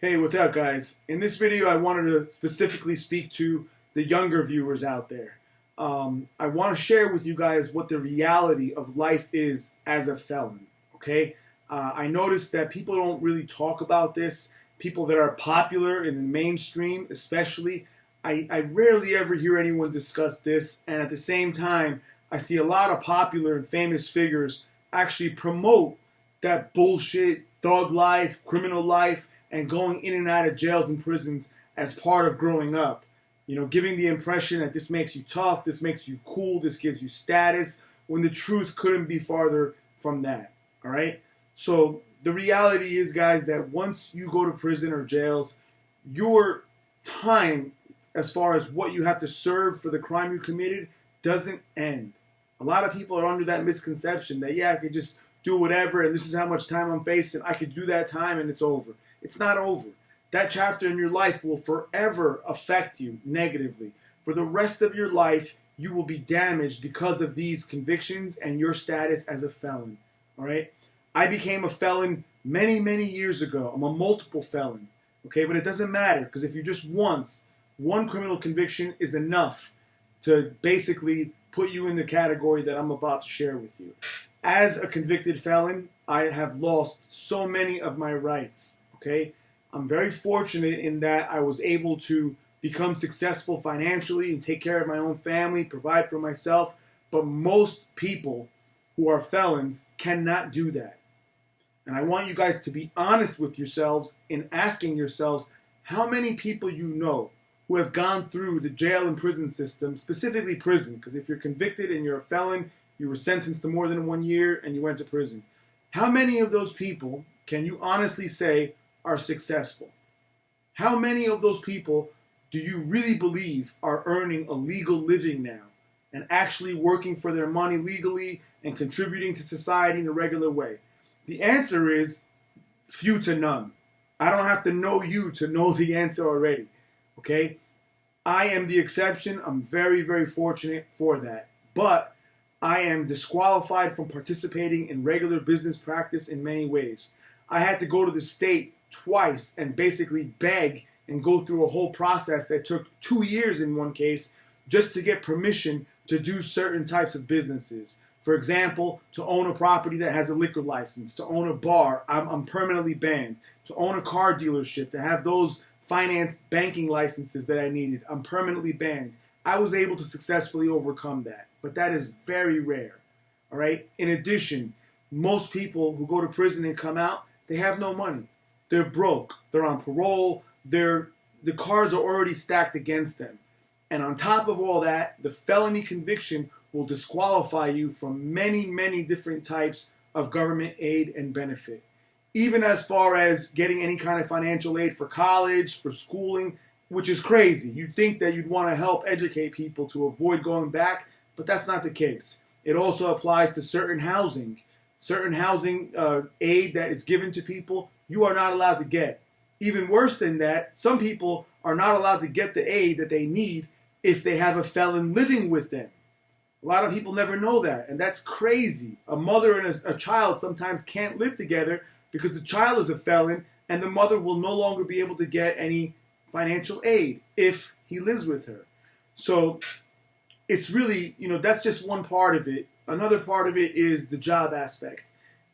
Hey, what's up, guys? In this video, I wanted to specifically speak to the younger viewers out there. I want to share with you guys what the reality of life is as a felon, okay? I noticed that people don't really talk about this. People that are popular in the mainstream, especially, I rarely ever hear anyone discuss this, and at the same time, I see a lot of popular and famous figures actually promote that bullshit, thug life, criminal life, and going in and out of jails and prisons as part of growing up. You know, giving the impression that this makes you tough, this makes you cool, this gives you status, when the truth couldn't be farther from that. All right? So the reality is, guys, that once you go to prison or jails, your time, as far as what you have to serve for the crime you committed, doesn't end. A lot of people are under that misconception that, yeah, I could just do whatever, and this is how much time I'm facing. I could do that time, and it's over. It's not over. That chapter in your life will forever affect you negatively. For the rest of your life, you will be damaged because of these convictions and your status as a felon. All right? I became a felon many, many years ago. I'm a multiple felon. Okay? But it doesn't matter, because if you just once, one criminal conviction is enough to basically put you in the category that I'm about to share with you. As a convicted felon, I have lost so many of my rights. Okay, I'm very fortunate in that I was able to become successful financially and take care of my own family, provide for myself. But most people who are felons cannot do that. And I want you guys to be honest with yourselves in asking yourselves how many people you know who have gone through the jail and prison system, specifically prison, because if you're convicted and you're a felon, you were sentenced to more than 1 year and you went to prison. How many of those people can you honestly say are successful? How many of those people do you really believe are earning a legal living now and actually working for their money legally and contributing to society in a regular way? The answer is few to none. I don't have to know you to know the answer already. Okay? I am the exception. I'm very, very fortunate for that. But I am disqualified from participating in regular business practice in many ways. I had to go to the state twice and basically beg and go through a whole process that took 2 years in one case just to get permission to do certain types of businesses. For example, to own a property that has a liquor license, to own a bar, I'm permanently banned. To own a car dealership, to have those finance banking licenses that I needed, I'm permanently banned. I was able to successfully overcome that, but that is very rare. All right. In addition, most people who go to prison and come out, they have no money. They're broke. They're on parole. The cards are already stacked against them. And on top of all that, the felony conviction will disqualify you from many, many different types of government aid and benefit. Even as far as getting any kind of financial aid for college, for schooling, which is crazy. You'd think that you'd want to help educate people to avoid going back, but that's not the case. It also applies to certain housing. Certain housing aid that is given to people, you are not allowed to get. Even worse than that, some people are not allowed to get the aid that they need if they have a felon living with them. A lot of people never know that, and that's crazy. A mother and a child sometimes can't live together because the child is a felon, and the mother will no longer be able to get any financial aid if he lives with her. So it's really, that's just one part of it. Another part of it is the job aspect.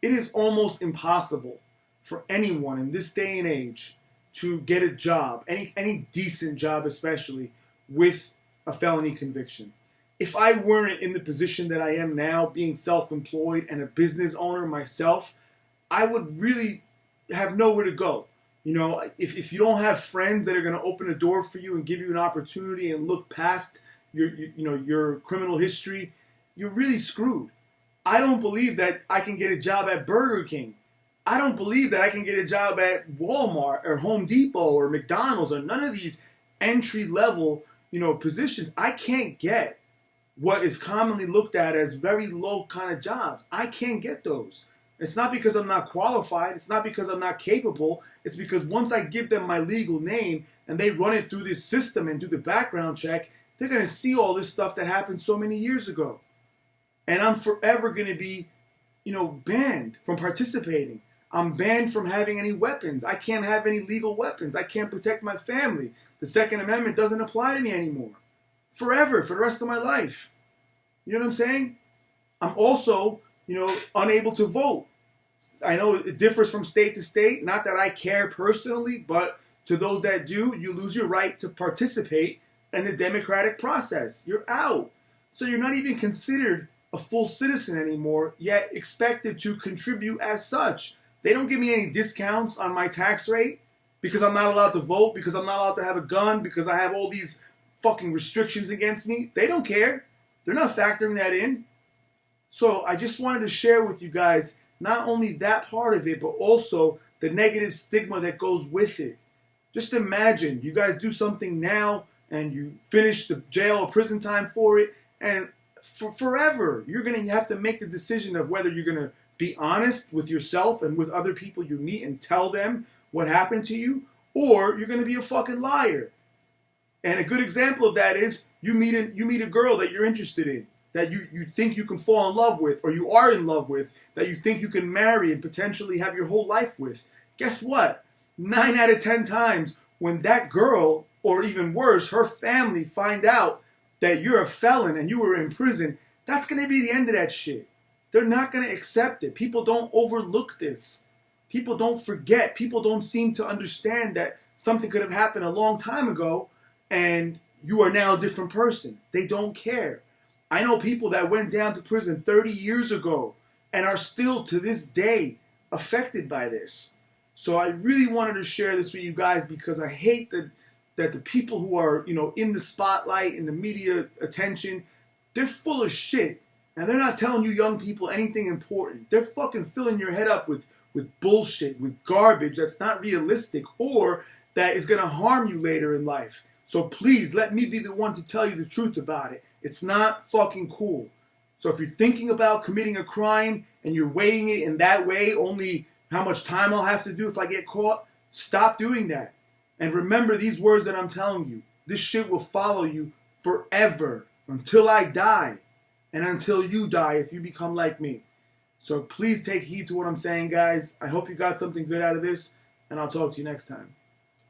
It is almost impossible for anyone in this day and age to get a job, any decent job especially, with a felony conviction. If I weren't in the position that I am now, being self-employed and a business owner myself, I would really have nowhere to go. If you don't have friends that are going to open a door for you and give you an opportunity and look past your criminal history, you're really screwed. I don't believe that I can get a job at Burger King. I don't believe that I can get a job at Walmart or Home Depot or McDonald's or none of these entry-level, positions. I can't get what is commonly looked at as very low kind of jobs. I can't get those. It's not because I'm not qualified. It's not because I'm not capable. It's because once I give them my legal name and they run it through this system and do the background check, they're going to see all this stuff that happened so many years ago. And I'm forever going to be, banned from participating. I'm banned from having any weapons. I can't have any legal weapons. I can't protect my family. The Second Amendment doesn't apply to me anymore. Forever, for the rest of my life. You know what I'm saying? I'm also, unable to vote. I know it differs from state to state. Not that I care personally, but to those that do, you lose your right to participate in the democratic process. You're out. So you're not even considered a full citizen anymore, yet expected to contribute as such. They don't give me any discounts on my tax rate because I'm not allowed to vote, because I'm not allowed to have a gun, because I have all these fucking restrictions against me. They don't care. They're not factoring that in. So I just wanted to share with you guys not only that part of it, but also the negative stigma that goes with it. Just imagine you guys do something now and you finish the jail or prison time for it, and for forever you're going to have to make the decision of whether you're going to be honest with yourself and with other people you meet and tell them what happened to you, or you're going to be a fucking liar. And a good example of that is you meet a girl that you're interested in, that you think you can fall in love with, or you are in love with, that you think you can marry and potentially have your whole life with. Guess what? 9 out of 10 times when that girl, or even worse, her family find out that you're a felon and you were in prison, that's going to be the end of that shit. They're not going to accept it. People don't overlook this. People don't forget. People don't seem to understand that something could have happened a long time ago and you are now a different person. They don't care. I know people that went down to prison 30 years ago and are still to this day affected by this. So I really wanted to share this with you guys because I hate that the people who are, in the spotlight, in the media attention, they're full of shit. And they're not telling you young people anything important. They're fucking filling your head up with bullshit, with garbage that's not realistic or that is going to harm you later in life. So please, let me be the one to tell you the truth about it. It's not fucking cool. So if you're thinking about committing a crime and you're weighing it in that way, only how much time I'll have to do if I get caught, stop doing that. And remember these words that I'm telling you. This shit will follow you forever until I die. And until you die if you become like me. So please take heed to what I'm saying, guys. I hope you got something good out of this, and I'll talk to you next time.